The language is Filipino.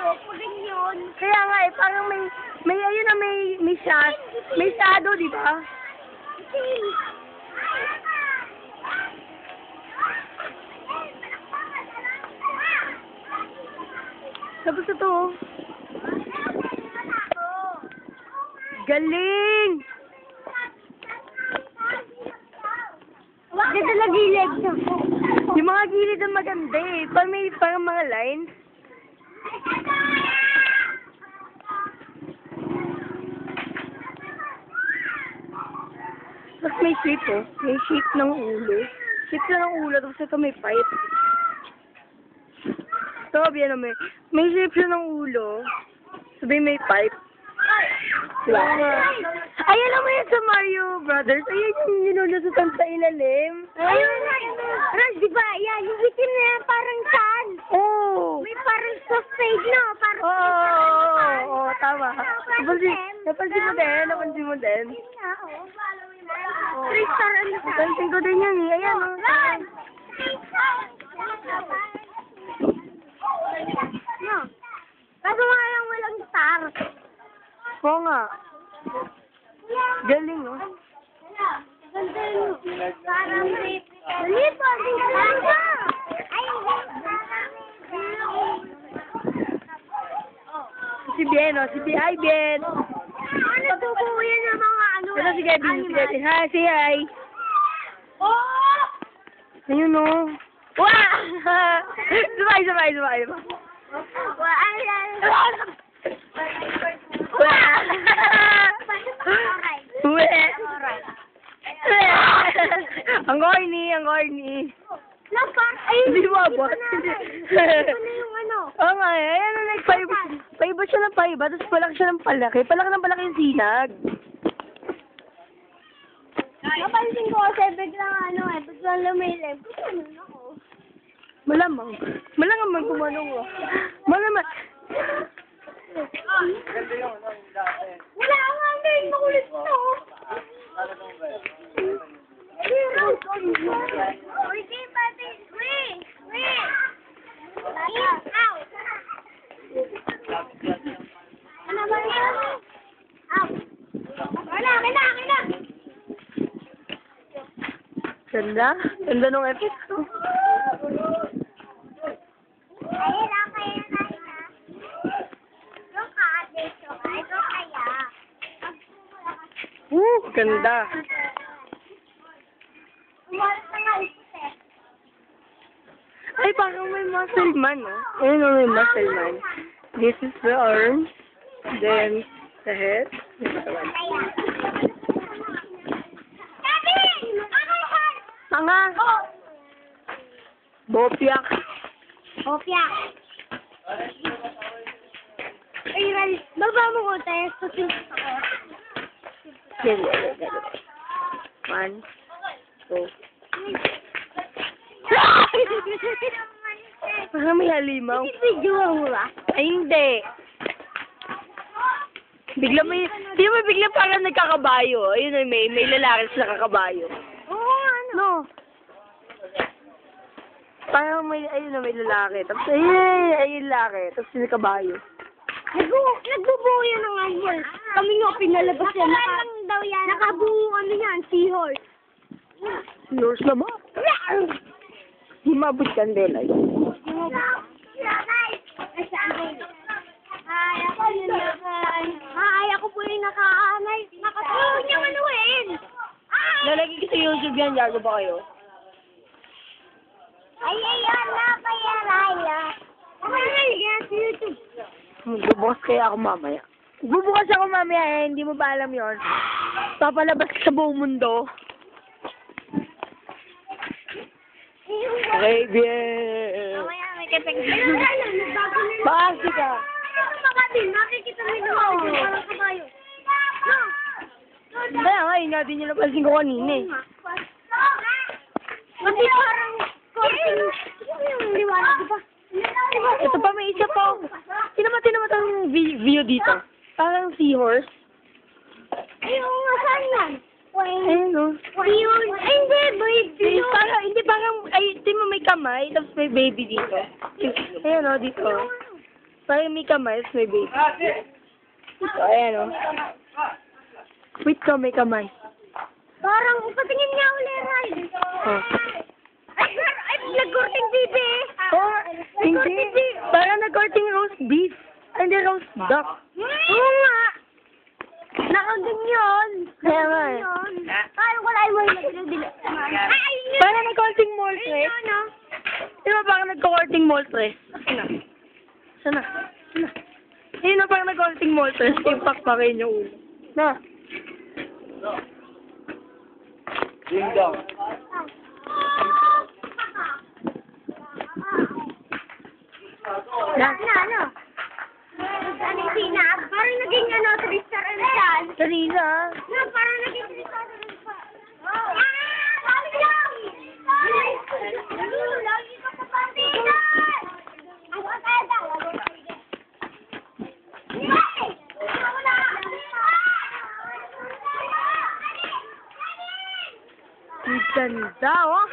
ulo, pag ganyan. Kaya nga eh, parang may ayun na may shot. May shadow, di ba? Tapos ito, oh. Galing! Ganda na gilid. Yung mga gilid ang maganda eh. Parang mga lines. Tapos may shape oh. May shape ng ulo. Shape na ng ulo. Tapos ito may pipe. Sabi yan may shape siya ng ulo. Sabi may pipe. Diba? Ayan naman yan sa Mario Brothers. Ayan yung ninunusutan sa ilalim. Ayun, Raj, di ba? Yan, yung itim na yan, parang saan? Oh! May parang sausage na, parang... Oo, tama. Napansin mo din. Oh. 3-star ano sa... Napansin ko din yan eh. Ayan oh. No. Kaso nga lang walang star. Oo nga. Galing oh. Ganda yun. Parang may... Dali po, dali po. Ay, Si Bien oh. Si Bien. Hi Bien. ano tubo yan ng mga ano Ito si Gabby. Hi, say hi. Oh! Ayun oh. Wow! Sabay. Ang corny. Lampar! Ay, Hindi mo abot. Ito na yung ano. Oo nga eh. Ayan na paiba siya ng paiba. Tapos palaki siya ng palaki. Palaki yung sinag. Napansin ko kasi biglang ano eh, biglang lumilip. Ano ako? Malamang kumanong oh. Malamang. Wala nga ngayon, makulit to. Wait, pati. Wait. Out. Ano ba yan? Out. Wala. Ganda nung effect ko. Ganda. Ay, parang may muscle man, oh. Ayun, oh, may muscle man. This is the arms. Then, the head. Tanga! Bopiak. Ay, Ral, baba mo ko tayo sa Ganyan. 1, 2. Parang may halimaw. Video mo ba? Ay, hindi. Di ba bigla parang nagkakabayo? Ayun, may lalaki sa nakakabayo. Oo, ano? No. Parang may lalaki. Tapos, ayun lalaki. Tapos, nagkabayo. Nagbubuo yan ng animal. Kami nga pinalabas yan. Daw yan. Nakabuo ano yan, seahorse. Yours naman. Himabot kandela yun. Ako po yung nakatulong niyang anuin. Lalagay ko sa YouTube yan. Yago ba kayo? Ay, ayun na, kaya Laila. Ay, sa YouTube. Magbubukas kaya ako mamaya. Bubukas ako mamaya eh. Hindi mo ba alam yon? Papalabas ka sa buong mundo. Okay, bien. Mamaya may kapag. Basi ka. Nakikita mo yung parang kabayo. No. Kaya nga, yun nga din yung napansin ko kanina eh. Kasi parang yung liwanag, di ba? Ito pa, may isa pa. Tinamatan ang view dito. Parang seahorse. Ayun nga, saan yan? Ayun o. Ayun. Ay, hindi, baby. Parang, ay, di mo may kamay, tapos may baby dito. Ayun o, dito. Parang may kamay, may baby. So, ayan o. Wait ka, may kamay. Parang, patingin niya uli, Ray. Oh. Ay, nag-courting baby. Oh, hindi. Parang nag-courting roast beef. Ay, hindi, roast duck. Oo nga. Nakagin yun. Kaya nga eh. Ay, wala yung mga nagdila. Ay, yun. Parang nag-courting mall Ay, stress. ano? Di ba parang nag-courting mall stress? Sana. Ayun na parang nag-courting mall stress. Impact pa rin yung ulo. Na. Ding-dong. Ano? Ano yung sinap? Parang naging ano, Tristar and San. Karina. No, parang naging Tristar and San. Ah! Sabi lang! Lagi ka pa partidan! Ang kateda! Ang ganda, oh.